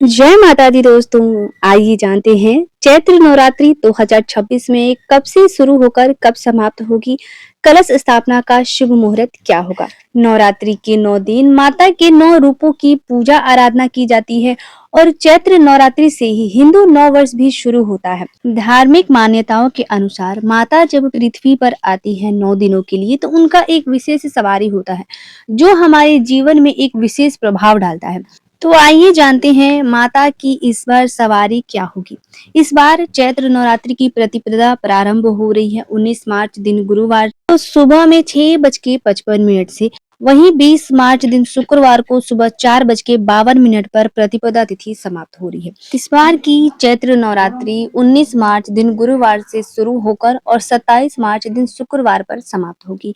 जय माता दी दोस्तों। आइए जानते हैं चैत्र नवरात्रि 2026 में कब से शुरू होकर कब समाप्त होगी। कलश स्थापना का शुभ मुहूर्त क्या होगा। नवरात्रि के 9 दिन माता के 9 रूपों की पूजा आराधना की जाती है और चैत्र नवरात्रि से ही हिंदू नव वर्ष भी शुरू होता है। धार्मिक मान्यताओं के अनुसार माता जब पृथ्वी पर आती है 9 दिनों के लिए तो उनका एक विशेष सवारी होता है जो हमारे जीवन में एक विशेष प्रभाव डालता है। तो आइए जानते हैं माता की इस बार सवारी क्या होगी। इस बार चैत्र नवरात्रि की प्रतिपदा प्रारंभ हो रही है 19 मार्च दिन गुरुवार तो सुबह में 6:55 से। वहीं 20 मार्च दिन शुक्रवार को सुबह 4:52 पर प्रतिपदा तिथि समाप्त हो रही है। इस बार की चैत्र नवरात्रि 19 मार्च दिन गुरुवार से शुरू होकर और 27 मार्च दिन शुक्रवार पर समाप्त होगी।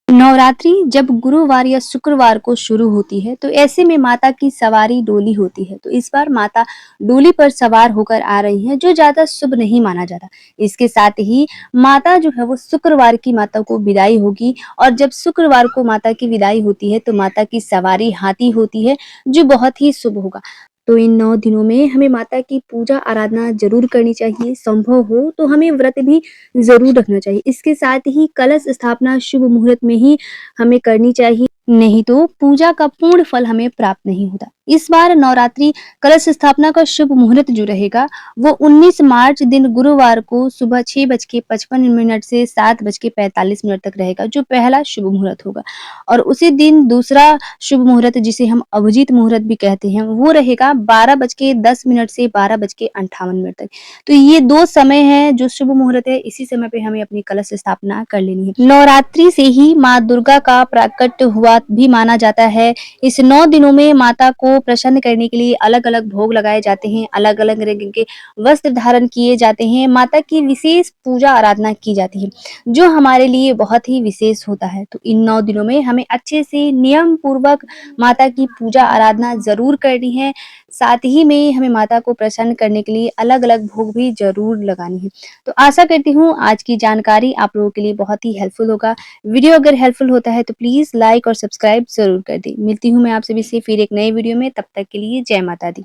नवरात्रि जब गुरुवार या शुक्रवार को शुरू होती है तो ऐसे में माता की सवारी डोली होती है। तो इस बार माता डोली पर सवार होकर आ रही हैं जो ज्यादा शुभ नहीं माना जाता। इसके साथ ही माता जो है वो शुक्रवार की माता को विदाई होगी और जब शुक्रवार को माता की विदाई होती है तो माता की सवारी हाथी होती है जो बहुत ही शुभ होगा। तो इन 9 दिनों में हमें माता की पूजा आराधना जरूर करनी चाहिए। संभव हो तो हमें व्रत भी जरूर रखना चाहिए। इसके साथ ही कलश स्थापना शुभ मुहूर्त में ही हमें करनी चाहिए, नहीं तो पूजा का पूर्ण फल हमें प्राप्त नहीं होता। इस बार नवरात्रि कलश स्थापना का शुभ मुहूर्त जो रहेगा वो 19 मार्च दिन गुरुवार को सुबह 6:55 से 7:45 तक रहेगा जो पहला शुभ मुहूर्त होगा। और उसी दिन दूसरा शुभ मुहूर्त जिसे हम अभिजीत मुहूर्त भी कहते हैं वो रहेगा 12:10 से 12:58 तक। तो ये 2 समय है जो शुभ मुहूर्त है। इसी समय पे हमें अपनी कलश स्थापना कर लेनी है। नवरात्रि से ही माँ दुर्गा का प्राकट्य हुआ भी माना जाता है। इस 9 दिनों में माता को प्रसन्न करने के लिए अलग अलग भोग लगाए जाते हैं, अलग अलग रंग के वस्त्र धारण किए जाते हैं, माता की विशेष पूजा आराधना की जाती है जो हमारे लिए बहुत ही विशेष होता है। तो इन 9 दिनों में हमें अच्छे से नियम पूर्वक माता की पूजा आराधना जरूर करनी है। साथ ही में हमें माता को प्रसन्न करने के लिए अलग अलग भोग भी जरूर लगानी है। तो आशा करती हूँ आज की जानकारी आप लोगों के लिए बहुत ही हेल्पफुल होगा। वीडियो अगर हेल्पफुल होता है तो प्लीज लाइक और सब्सक्राइब जरूर कर दें। मिलती हूँ मैं आपसे भी फिर एक नए वीडियो में, तब तक के लिए जय माता दी।